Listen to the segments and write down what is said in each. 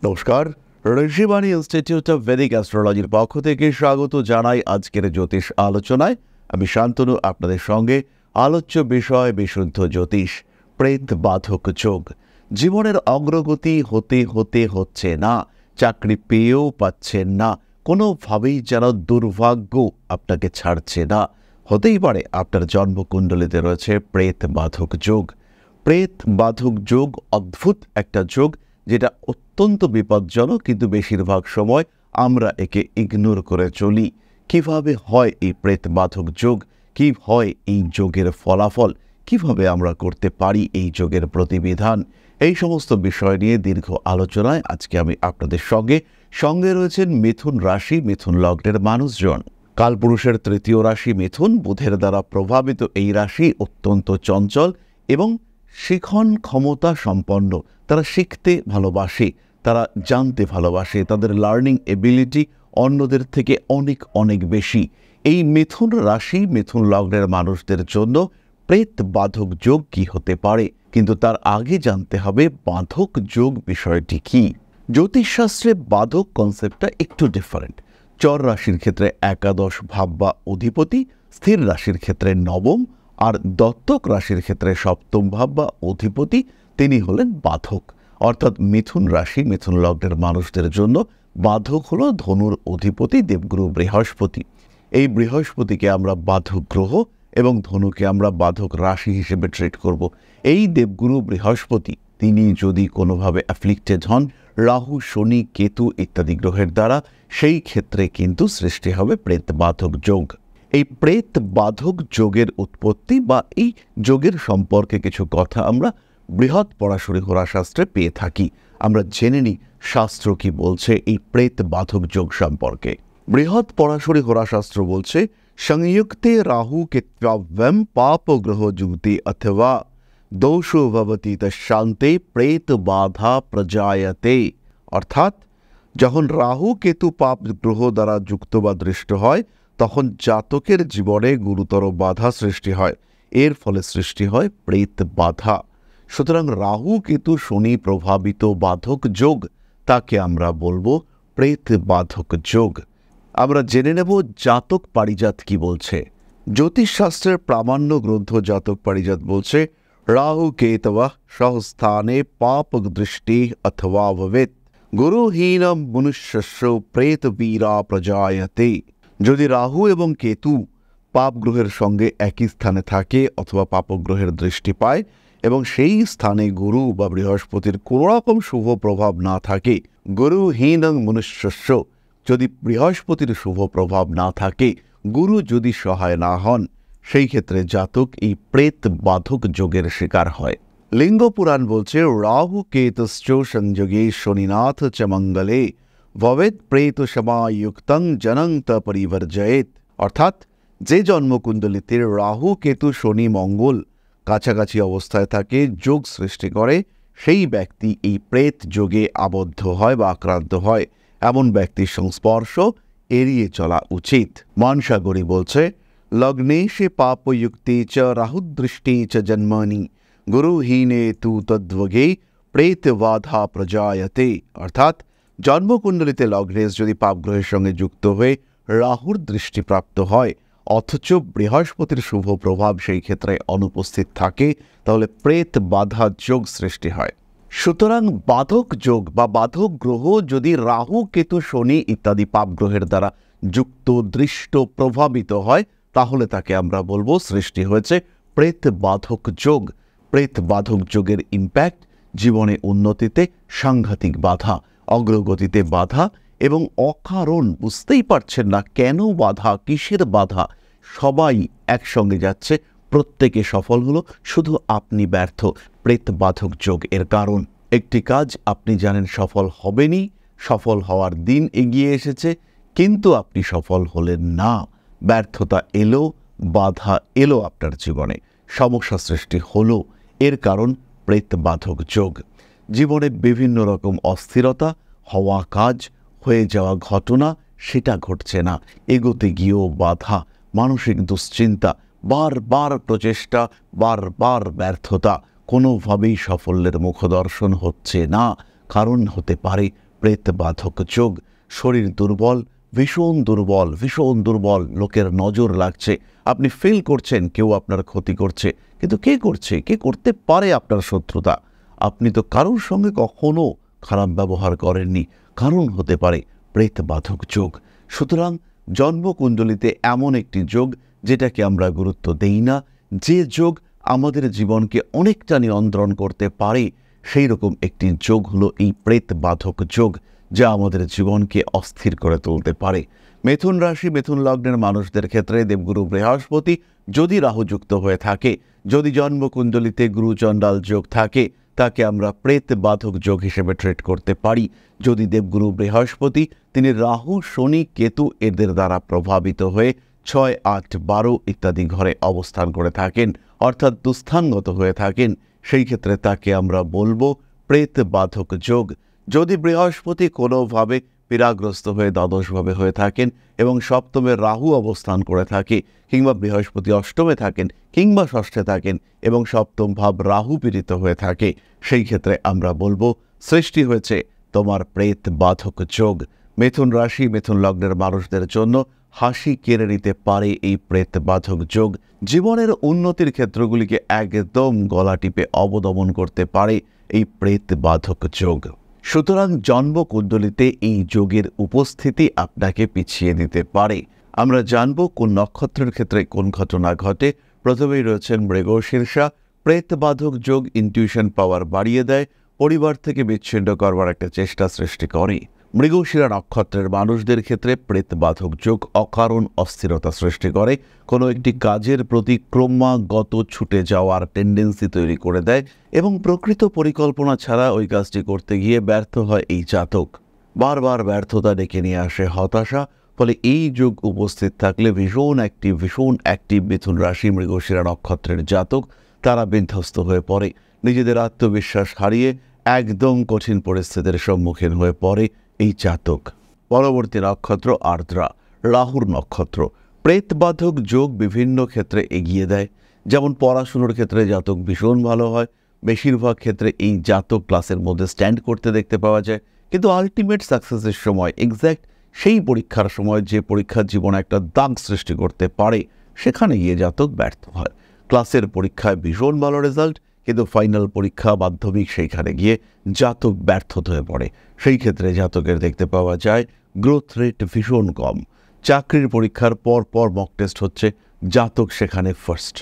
নমস্কার, Rishibani institute of Vedic অ্যাস্ট্রোলজির পক্ষ থেকে স্বাগত জানাই আজকের জ্যোতিষ আলোচনায়। আমি শান্তনু, আপনাদের সঙ্গে। আলোচ্য বিষয় বিশুদ্ধ জ্যোতিষ, প্রেত বাধক যোগ। জীবনের অগ্রগতি হতে হতে হচ্ছে না, চাকরি পেয়েও পাচ্ছেন না, কোনোভাবেই যেন দুর্ভাগ্য আপনাকে ছাড়ছে না। হতেই পারে আপনার জন্মকুণ্ডলিতে রয়েছে প্রেত বাধক যোগ। প্রেত বাধক যোগ অদ্ভুত একটা যোগ, যেটা অত্যন্ত বিপজ্জনক, কিন্তু বেশিরভাগ সময় আমরা একে ইগনোর করে চলি। কিভাবে হয় এই প্রেত বাধক যোগ, কি হয় এই যোগের ফলাফল, কিভাবে আমরা করতে পারি এই যোগের প্রতিবিধান, এই সমস্ত বিষয় নিয়ে দীর্ঘ আলোচনায় আজকে আমি আপনাদের সঙ্গে রয়েছেন মিথুন রাশি, মিথুন লগ্নের মানুষজন। কালপুরুষের তৃতীয় রাশি মিথুন, বুধের দ্বারা প্রভাবিত এই রাশি অত্যন্ত চঞ্চল এবং শিখন ক্ষমতা সম্পন্ন। তারা শিখতে ভালোবাসে, তারা জানতে ভালোবাসে, তাদের লার্নিং এবিলিটি অন্যদের থেকে অনেক অনেক বেশি। এই মিথুন রাশি, মিথুন লগ্নের মানুষদের জন্য প্রেত বাধক যোগ কি হতে পারে, কিন্তু তার আগে জানতে হবে বাধক যোগ বিষয়টি কি। জ্যোতিষশাস্ত্রে বাধক কনসেপ্টটা একটু ডিফারেন্ট। চর রাশির ক্ষেত্রে একাদশ ভাব বা অধিপতি, স্থির রাশির ক্ষেত্রে নবম, আর দত্তক রাশির ক্ষেত্রে সপ্তম ভাব বা অধিপতি, তিনি হলেন বাধক। অর্থাৎ মিথুন রাশি, মিথুন লগ্নের মানুষদের জন্য বাধক হলো ধনুর অধিপতি দেবগুরু বৃহস্পতি। এই বৃহস্পতিকে আমরা বাধক গ্রহ এবং ধনুকে আমরা বাধক রাশি হিসেবে ট্রিট করব। এই দেবগুরু বৃহস্পতি তিনি যদি কোনোভাবে অ্যাফ্লিক্টেড হন রাহু, শনি, কেতু ইত্যাদি গ্রহের দ্বারা, সেই ক্ষেত্রে কিন্তু সৃষ্টি হবে প্রেত বাধক যোগ। এই প্রেত বাধক যোগের উৎপত্তি বা এই যোগের সম্পর্কে কিছু কথা আমরা বৃহৎ পরাশরী হোরাশাস্ত্রে পেয়ে থাকি। আমরা জেনে নিই শাস্ত্র কি বলছে এই প্রেত বাধক যোগ সম্পর্কে। বৃহৎ পরাশরী হোরাশাস্ত্র বলছে, সংযুক্তে রাহু কেত্বাভ্যম পাপ গ্রহ যুক্তি অথবা দোষো ভবতি তশান্তে প্রেত বাধা প্রজায়তে। অর্থাৎ যখন রাহু কেতু পাপ গ্রহ দ্বারা যুক্ত বা দৃষ্ট হয়, তখন জাতকের জীবনে গুরুতর বাধা সৃষ্টি হয়। এর ফলে সৃষ্টি হয় প্রেত বাধা। সুতরাং রাহু কেতু শনি প্রভাবিত বাধক যোগ, তাকে আমরা বলবো প্রেত বাধক যোগ। আমরা জেনে নেব জাতক পারিজাত কি বলছে। জ্যোতিষশাস্ত্রের প্রামাণ্য গ্রন্থ জাতক পারিজাত বলছে, রাহু কেতবা সহস্থানে পাপ দৃষ্টি অথবা ভবেত গুরুহীন মনুষ্যস্য প্রেত বীরা প্রজায়তে। যদি রাহু এবং কেতু পাপ গ্রহের সঙ্গে একই স্থানে থাকে অথবা পাপগ্রহের দৃষ্টি পায় এবং সেই স্থানে গুরু বা বৃহস্পতির কোনো রকম শুভ প্রভাব না থাকে, গুরুহীন মনুষ্যস্য, যদি বৃহস্পতির শুভ প্রভাব না থাকে, গুরু যদি সহায় না হন, সেই ক্ষেত্রে জাতক এই প্রেত বাধক যোগের শিকার হয়। লিঙ্গ পুরাণ বলছে, রাহু কেতুশ্চ সংযোগে শনিনাথ চ মঙ্গলে ভবেত প্রেত সমায়ুক্তং জনং ত পরিবর্জয়েত। অর্থাৎ যে জন্মকুণ্ডলিতে রাহু কেতু শনি মঙ্গল কাছাকাছি অবস্থায় থাকে, যোগ সৃষ্টি করে, সেই ব্যক্তি এই প্রেত যোগে আবদ্ধ হয় বা আক্রান্ত হয়। এমন ব্যক্তির সংস্পর্শ এড়িয়ে চলা উচিত। মানসাগরী বলছে, লগ্নে সে পাপযুক্তে চ রাহুদৃষ্টে চ জন্মনি গুরুহীনে তু তদ্ভগে প্রেত বাধা প্রজায়তে। অর্থাৎ জন্মকুণ্ডলিতে লগ্নেশ যদি পাপগ্রহের সঙ্গে যুক্ত হয়ে রাহুর দৃষ্টিপ্রাপ্ত হয়, অথচ বৃহস্পতির শুভ প্রভাব সেই ক্ষেত্রে অনুপস্থিত থাকে, তাহলে প্রেত বাধা যোগ সৃষ্টি হয়। সুতরাং বাধক যোগ বা বাধক গ্রহ যদি রাহু কেতু শনি ইত্যাদি পাপগ্রহের দ্বারা যুক্ত, দৃষ্ট, প্রভাবিত হয়, তাহলে তাকে আমরা বলবো সৃষ্টি হয়েছে প্রেত বাধক যোগ। প্রেত বাধক যোগের ইম্প্যাক্ট জীবনে উন্নতিতে সাংঘাতিক বাধা, অগ্রগতিতে বাধা এবং অকারণ বুঝতেই পারছেন না কেন বাধা, কিসের বাধা। সবাই একসঙ্গে যাচ্ছে, প্রত্যেকে সফল হলো, শুধু আপনি ব্যর্থ। প্রেত বাধক যোগ এর কারণ। একটি কাজ আপনি জানেন সফল হবেনই, সফল হওয়ার দিন এগিয়ে এসেছে, কিন্তু আপনি সফল হলেন না। ব্যর্থতা এলো, বাধা এলো আপনার জীবনে, সমস্যা সৃষ্টি হলো। এর কারণ প্রেত বাধক যোগ। জীবনে বিভিন্ন রকম অস্থিরতা, হওয়া কাজ, হয়ে যাওয়া ঘটনা, সেটা ঘটছে না। এগোতে গিয়েও বাধা, মানসিক দুশ্চিন্তা, বারবার প্রচেষ্টা, বারবার ব্যর্থতা, কোনোভাবেই সাফল্যের মুখদর্শন হচ্ছে না। কারণ হতে পারে প্রেত বাধক যোগ। শরীর দুর্বল, ভীষণ দুর্বল, ভীষণ দুর্বল, লোকের নজর লাগছে, আপনি ফিল করছেন কেউ আপনার ক্ষতি করছে, কিন্তু কে করছে, কে করতে পারে আপনার শত্রুতা? আপনি তো কারোর সঙ্গে কখনো খারাপ ব্যবহার করেননি, কারণ হতে পারে প্রেত বাধক যোগ। সুতরাং জন্মকুণ্ডলিতে এমন একটি যোগ যেটাকে আমরা গুরুত্ব দেই না, যে যোগ আমাদের জীবনকে অনেকটা নিয়ন্ত্রণ করতে পারে, সেই রকম একটি যোগ হলো এই প্রেত বাধক যোগ, যা আমাদের জীবনকে অস্থির করে তুলতে পারে। মিথুন রাশি, মিথুন লগ্নের মানুষদের ক্ষেত্রে দেবগুরু বৃহস্পতি যদি রাহুযুক্ত হয়ে থাকে, যদি জন্মকুণ্ডলিতে গুরুচণ্ডাল যোগ থাকে, তাকে আমরা প্রেত বাধক যোগ হিসেবে ট্রিট করতে পারি। যদি দেবগুরু বৃহস্পতি তিনি রাহু, শনি, কেতু এদের দ্বারা প্রভাবিত হয়ে 6, 8, 12 ইত্যাদি ঘরে অবস্থান করে থাকেন, অর্থাৎ দুস্থানগত হয়ে থাকেন, সেই ক্ষেত্রে তাকে আমরা বলবো প্রেত বাধক যোগ। যদি বৃহস্পতি কোনোভাবে পীড়াগ্রস্ত হয়ে দ্বাদশভাবে হয়ে থাকেন এবং সপ্তমে রাহু অবস্থান করে থাকে, কিংবা বৃহস্পতি অষ্টমে থাকেন কিংবা ষষ্ঠে থাকেন এবং সপ্তম ভাব রাহু পীড়িত হয়ে থাকে, সেই ক্ষেত্রে আমরা বলবো সৃষ্টি হয়েছে তোমার প্রেত বাধক যোগ। মিথুন রাশি, মিথুন লগ্নের মানুষদের জন্য হাসি কেড়ে নিতে পারে এই প্রেত বাধক যোগ। জীবনের উন্নতির ক্ষেত্রগুলিকে একদম গলা টিপে অবদমন করতে পারে এই প্রেত বাধক যোগ। সুতরাং জন্মকুণ্ডলিতে এই যোগের উপস্থিতি আপনাকে পিছিয়ে দিতে পারে। আমরা জানব কোন নক্ষত্রের ক্ষেত্রে কোন ঘটনা ঘটে। প্রথমেই রয়েছেন মৃগশীর্ষা। প্রেত বাধক যোগ ইনটিউশন পাওয়ার বাড়িয়ে দেয়, পরিবার থেকে বিচ্ছিন্ন করবার একটা চেষ্টা সৃষ্টি করে। মৃগশিরা নক্ষত্রের মানুষদের ক্ষেত্রে প্রেত বাধক যোগ অকারণ অস্থিরতা সৃষ্টি করে, কোনো একটি কাজের প্রতি ক্রমাগত ছুটে যাওয়ার টেন্ডেন্সি তৈরি করে দেয় এবং প্রকৃত পরিকল্পনা ছাড়া ওই কাজটি করতে গিয়ে ব্যর্থ হয় এই জাতক। বারবার ব্যর্থতা ডেকে নিয়ে আসে হতাশা। ফলে এই যোগ উপস্থিত থাকলে ভীষণ অ্যাক্টিভ মিথুন রাশি, মৃগশিরা নক্ষত্রের জাতক তারা বিধ্বস্ত হয়ে পড়ে, নিজেদের আত্মবিশ্বাস হারিয়ে একদম কঠিন পরিস্থিতির সম্মুখীন হয়ে পড়ে এই জাতক। পরবর্তী নক্ষত্র আর্দ্রা, রাহুর নক্ষত্র। প্রেত বাধক যোগ বিভিন্ন ক্ষেত্রে এগিয়ে দেয়, যেমন পড়াশুনোর ক্ষেত্রে জাতক ভীষণ ভালো হয়, বেশিরভাগ ক্ষেত্রে এই জাতক ক্লাসের মধ্যে স্ট্যান্ড করতে দেখতে পাওয়া যায়, কিন্তু আলটিমেট সাকসেসের সময়, এক্স্যাক্ট সেই পরীক্ষার সময় যে পরীক্ষার জীবনে একটা দাগ সৃষ্টি করতে পারে, সেখানে গিয়ে জাতক ব্যর্থ হয়। ক্লাসের পরীক্ষায় ভীষণ ভালো রেজাল্ট, কিন্তু ফাইনাল পরীক্ষা মাধ্যমিক সেইখানে গিয়ে জাতক ব্যর্থ হয়ে পড়ে। সেই ক্ষেত্রে জাতকের দেখতে পাওয়া যায় গ্রোথ রেট ভীষণ কম। চাকরির পরীক্ষার পর মক টেস্ট হচ্ছে, জাতক সেখানে ফার্স্ট,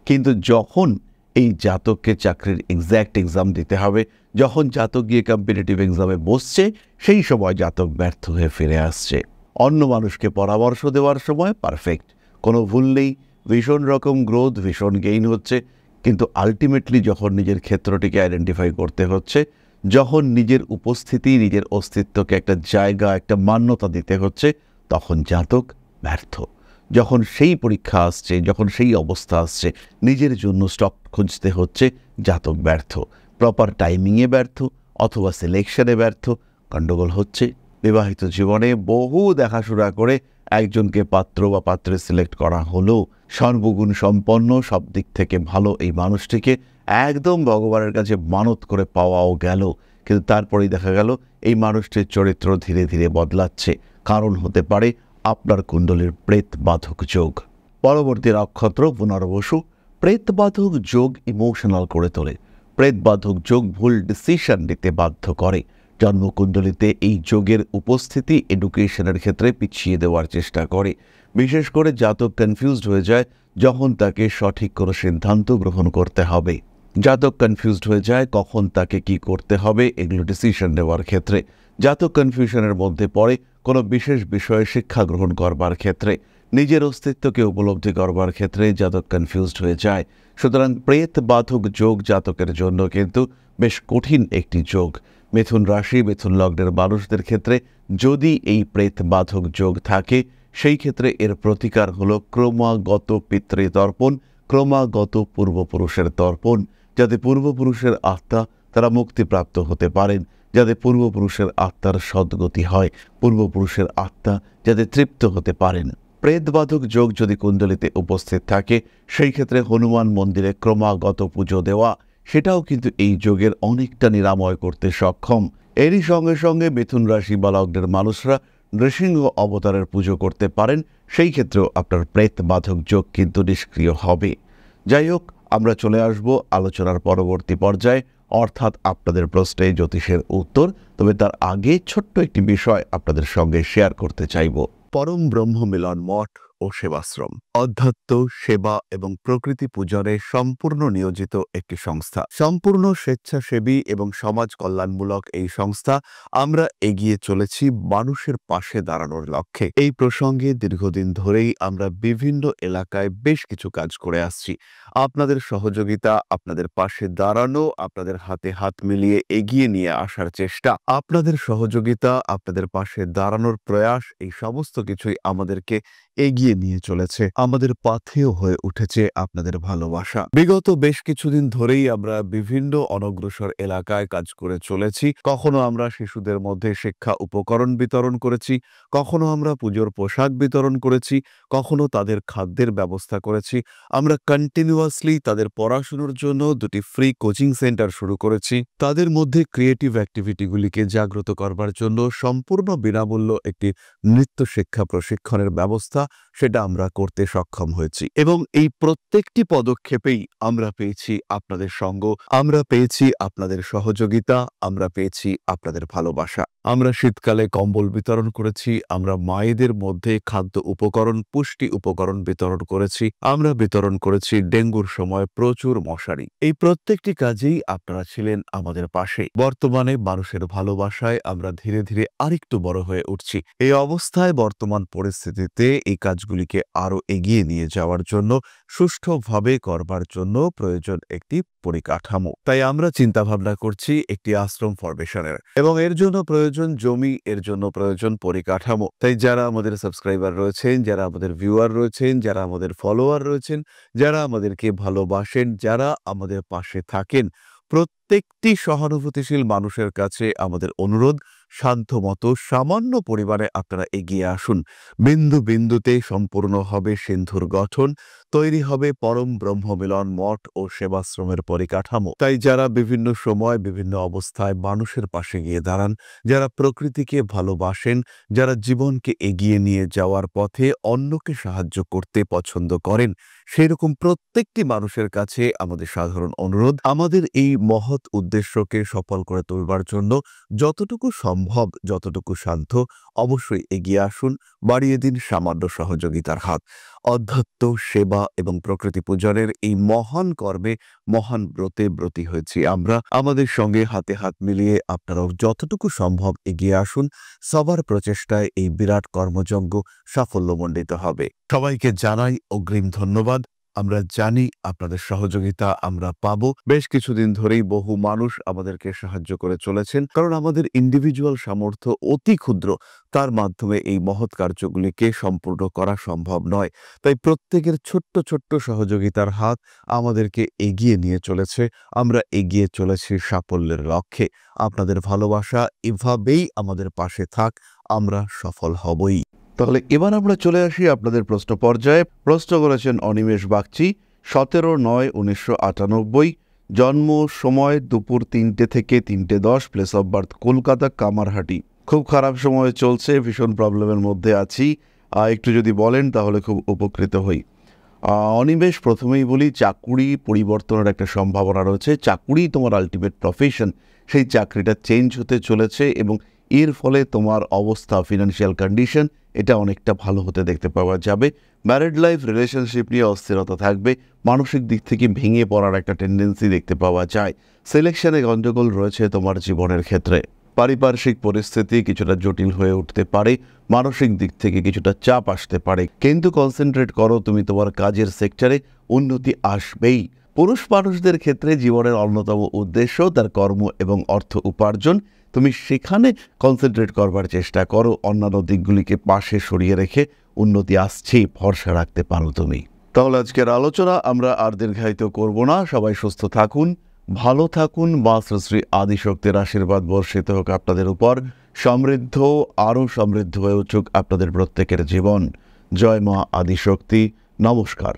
কিন্তু যখন এই জাতককে চাকরির এক্স্যাক্ট এক্সাম দিতে হবে, যখন জাতক গিয়ে কম্পিটিটিভ এক্সামে বসছে, সেই সময় জাতক ব্যর্থ হয়ে ফিরে আসছে। অন্য মানুষকে পরামর্শ দেওয়ার সময় পারফেক্ট, কোনো ভুল নেই, ভীষণ রকম গ্রোথ, ভীষণ গেইন হচ্ছে, কিন্তু আলটিমেটলি যখন নিজের ক্ষেত্রটিকে আইডেন্টিফাই করতে হচ্ছে, যখন নিজের উপস্থিতি, নিজের অস্তিত্বকে একটা জায়গা, একটা মান্যতা দিতে হচ্ছে, তখন জাতক ব্যর্থ। যখন সেই পরীক্ষা আসছে, যখন সেই অবস্থা আসছে, নিজের জন্য স্টক খুঁজতে হচ্ছে, জাতক ব্যর্থ। প্রপার টাইমিংয়ে ব্যর্থ অথবা সিলেকশনে ব্যর্থ, গণ্ডগোল হচ্ছে। বিবাহিত জীবনে বহু দেখাশোনা করে একজনকে পাত্র বা পাত্রে সিলেক্ট করা হলো, সর্বগুণ সম্পন্ন, সব দিক থেকে ভালো এই মানুষটিকে একদম ভগবানের কাছে মানত করে পাওয়াও গেল, কিন্তু তারপরেই দেখা গেল এই মানুষটির চরিত্র ধীরে ধীরে বদলাচ্ছে। কারণ হতে পারে আপনার কুণ্ডলীর প্রেত বাধক যোগ। পরবর্তী নক্ষত্র পুনর্বসু। প্রেত বাধক যোগ ইমোশনাল করে তোলে। প্রেত বাধক যোগ ভুল ডিসিশন নিতে বাধ্য করে। জন্মকুণ্ডলিতে এই যোগের উপস্থিতি এডুকেশনের ক্ষেত্রে পিছিয়ে দেওয়ার চেষ্টা করে। বিশেষ করে জাতক কনফিউজড হয়ে যায় যখন তাকে সঠিক কোনো সিদ্ধান্ত গ্রহণ করতে হবে। জাতক কনফিউজড হয়ে যায় কখন তাকে কি করতে হবে এগুলো ডিসিশন নেওয়ার ক্ষেত্রে। জাতক কনফিউশনের মধ্যে পড়ে কোনো বিশেষ বিষয়ে শিক্ষা গ্রহণ করবার ক্ষেত্রে, নিজের অস্তিত্বকে উপলব্ধি করবার ক্ষেত্রে জাতক কনফিউজড হয়ে যায়। সুতরাং প্রেত বাধক যোগ জাতকের জন্য কিন্তু বেশ কঠিন একটি যোগ। মিথুন রাশি, মিথুন লগ্নের মানুষদের ক্ষেত্রে যদি এই প্রেত বাধক যোগ থাকে, সেই ক্ষেত্রে এর প্রতিকার হলো ক্রমাগত পিতৃতর্পণ, ক্রমাগত পূর্বপুরুষের তর্পণ, যাতে পূর্বপুরুষের আত্মা তারা মুক্তিপ্রাপ্ত হতে পারেন, যাতে পূর্বপুরুষের আত্মার সদ্গতি হয়, পূর্বপুরুষের আত্মা যাতে তৃপ্ত হতে পারেন। প্রেতবাধক যোগ যদি কুণ্ডলিতে উপস্থিত থাকে, সেই ক্ষেত্রে হনুমান মন্দিরে ক্রমাগত পুজো দেওয়া, সেটাও কিন্তু এই যোগের অনেকটা নিরাময় করতে সক্ষম। এরই সঙ্গে সঙ্গে মিথুন রাশি বা লগ্নের মানুষরা নৃসিংহ অবতারের পুজো করতে পারেন, সেই ক্ষেত্রেও আপনার প্রেত বাধক যোগ কিন্তু নিষ্ক্রিয় হবে। যাই হোক, আমরা চলে আসব আলোচনার পরবর্তী পর্যায়ে, অর্থাৎ আপনাদের প্রশ্নে জ্যোতিষের উত্তর। তবে তার আগে ছোট্ট একটি বিষয় আপনাদের সঙ্গে শেয়ার করতে চাইব। পরম ব্রহ্ম মিলন মঠ ও সেবাশ্রম অধ্যাত্ম, সেবা এবং প্রকৃতি পূজনে সম্পূর্ণ নিয়োজিত একটি সংস্থা। সম্পূর্ণ স্বেচ্ছাসেবী এবং সমাজ কল্যাণমূলক এই সংস্থা আমরা এগিয়ে চলেছি মানুষের পাশে দাঁড়ানোর লক্ষ্যে। এই প্রসঙ্গে দীর্ঘদিন ধরেই আমরা বিভিন্ন এলাকায় বেশ কিছু কাজ করে আসছি। আপনাদের সহযোগিতা, আপনাদের পাশে দাঁড়ানো, আপনাদের হাতে হাত মিলিয়ে এগিয়ে নিয়ে আসার চেষ্টা, আপনাদের সহযোগিতা, আপনাদের পাশে দাঁড়ানোর প্রয়াস, এই সমস্ত কিছুই আমাদেরকে এগিয়ে নিয়ে চলেছে। আমাদের পাথেয় হয়ে উঠেছে আপনাদের ভালোবাসা। বিগত বেশ কিছুদিন ধরেই আমরা বিভিন্ন অনগ্রসর এলাকায় কাজ করে চলেছি। কখনো আমরা শিশুদের মধ্যে শিক্ষা উপকরণ বিতরণ করেছি, কখনো আমরা পুজোর পোশাক বিতরণ করেছি, কখনো তাদের খাদ্যের ব্যবস্থা করেছি। আমরা কন্টিনিউয়াসলি তাদের পড়াশুনোর জন্য 2টি ফ্রি কোচিং সেন্টার শুরু করেছি। তাদের মধ্যে ক্রিয়েটিভ অ্যাক্টিভিটিগুলিকে জাগ্রত করবার জন্য সম্পূর্ণ বিনামূল্য একটি নৃত্য শিক্ষা প্রশিক্ষণের ব্যবস্থা, সেটা আমরা করতে সক্ষম হয়েছি। এবং এই প্রত্যেকটি পদক্ষেপেই আমরা পেয়েছি আপনাদের সঙ্গ, আমরা পেয়েছি আপনাদের সহযোগিতা, আমরা পেয়েছি আপনাদের ভালোবাসা। আমরা শীতকালে কম্বল বিতরণ করেছি, আমরা মায়েদের মধ্যে খাদ্য উপকরণ, পুষ্টি উপকরণ বিতরণ করেছি, আমরা বিতরণ করেছি ডেঙ্গুর সময় প্রচুর মশারি। এই প্রত্যেকটি কাজেই আপনারা ছিলেন আমাদের পাশে। বর্তমানে মানুষের ভালোবাসায় আমরা ধীরে ধীরে আরেকটু বড় হয়ে উঠছি। এই অবস্থায় বর্তমান পরিস্থিতিতে এই কাজগুলিকে আরো এগিয়ে নিয়ে যাওয়ার জন্য, সুষ্ঠুভাবে করবার জন্য প্রয়োজন একটি পরিকাঠামো। তাই আমরা চিন্তাভাবনা করছি একটি আশ্রম ফরমেশনের, এবং এর জন্য প্রয়োজন জমি, এর জন্য প্রয়োজন পরিকাঠামো। তাই যারা আমাদের সাবস্ক্রাইবার রয়েছেন, যারা আমাদের ভিউয়ার রয়েছেন, যারা আমাদের ফলোয়ার রয়েছেন, যারা আমাদেরকে ভালোবাসেন, যারা আমাদের পাশে থাকেন, প্রত্যেকটি সহানুভূতিশীল মানুষের কাছে আমাদের অনুরোধ, সাধ্যমতো সামান্য পরিবারে আপনারা এগিয়ে আসুন। বিন্দু বিন্দুতে সম্পূর্ণ হবে সিন্ধুর গঠন, তৈরি হবে পরম ব্রহ্মমিলন মঠ ও সেবাশ্রমের পরিকাঠামো। তাই যারা বিভিন্ন সময় বিভিন্ন অবস্থায় মানুষের পাশে গিয়ে দাঁড়ান, যারা প্রকৃতিকে ভালোবাসেন, যারা জীবনকে এগিয়ে নিয়ে যাওয়ার পথে অন্যকে সাহায্য করতে পছন্দ করেন, সেরকম প্রত্যেকটি মানুষের কাছে আমাদের সাধারণ অনুরোধ, আমাদের এই মহৎ উদ্দেশ্যকে সফল করে তুলবার জন্য যতটুকু সম্ভব, যতটুকু সাধ্য, অবশ্যই এগিয়ে আসুন, বাড়িয়ে দিন সামান্য সহযোগিতার হাত। অধ্যাত্ম, সেবা এবং প্রকৃতি পূজনের এই মহান কর্মে, মহান ব্রতে ব্রতী হয়েছি আমরা। আমাদের সঙ্গে হাতে হাত মিলিয়ে আপনারাও যতটুকু সম্ভব এগিয়ে আসুন। সবার প্রচেষ্টায় এই বিরাট কর্মযজ্ঞ সাফল্যমণ্ডিত হবে। সবাইকে জানাই অগ্রিম ধন্যবাদ। আমরা জানি আপনাদের সহযোগিতা আমরা পাবো। বেশ কিছুদিন ধরেই বহু মানুষ আমাদেরকে সাহায্য করে চলেছেন, কারণ আমাদের ইন্ডিভিজুয়াল সামর্থ্য অতি ক্ষুদ্র, তার মাধ্যমে এই মহৎ কার্যগুলিকে সম্পূর্ণ করা সম্ভব নয়। তাই প্রত্যেকের ছোট্ট ছোট্ট সহযোগিতার হাত আমাদেরকে এগিয়ে নিয়ে চলেছে। আমরা এগিয়ে চলেছি সাফল্যের লক্ষ্যে। আপনাদের ভালোবাসা এভাবেই আমাদের পাশে থাক, আমরা সফল হবই। তাহলে এবার আমরা চলে আসি আপনাদের প্রশ্ন পর্যায়ে। প্রশ্ন করেছেন অনিমেষ বাগচি, 17/9/1998, জন্ম সময় দুপুর 3টে থেকে 3টে10, place of birth Kolkata Kamarhati. খুব খারাপ সময় চলছে, ভীষণ প্রবলেমের মধ্যে আছি, একটু যদি বলেন তাহলে খুব উপকৃত হই। অনিমেষ, প্রথমেই বলি, চাকুরি পরিবর্তনের একটা সম্ভাবনা রয়েছে। চাকুরি তোমার আলটিমেট প্রফেশন, সেই চাকরিটা চেঞ্জ হতে চলেছে এবং এর ফলে তোমার অবস্থা, ফিনান্সিয়াল কন্ডিশন, এটা অনেকটা ভালো হতে দেখতে পাওয়া যাবে। ম্যারিড লাইফ, রিলেশনশিপ নিয়ে অস্থিরতা থাকবে, মানসিক দিক থেকে ভেঙে পড়ার একটা টেন্ডেন্সি দেখতে পাওয়া যায়। সিলেকশনে গণ্ডগোল রয়েছে তোমার জীবনের ক্ষেত্রে। পারিপার্শ্বিক পরিস্থিতি কিছুটা জটিল হয়ে উঠতে পারে, মানসিক দিক থেকে কিছুটা চাপ আসতে পারে, কিন্তু কনসেন্ট্রেট করো, তুমি তোমার কাজের সেক্টরে উন্নতি আসবেই। পুরুষ মানুষদের ক্ষেত্রে জীবনের অন্যতম উদ্দেশ্য তার কর্ম এবং অর্থ উপার্জন। তুমি সেখানে কনসেন্ট্রেট করবার চেষ্টা করো, অন্যান্য দিকগুলিকে পাশে সরিয়ে রেখে উন্নতি আসছেই ভরসা রাখতে পারো তুমি। তাহলে আজকের আলোচনা আমরা আর দীর্ঘায়িত করব না। সবাই সুস্থ থাকুন, ভালো থাকুন, মা শ্রী আদিশক্তির আশীর্বাদ বর্ষিত হোক আপনাদের উপর। সমৃদ্ধ, আরও সমৃদ্ধ হয়ে উঠুক আপনাদের প্রত্যেকের জীবন। জয় মা আদিশক্তি। নমস্কার।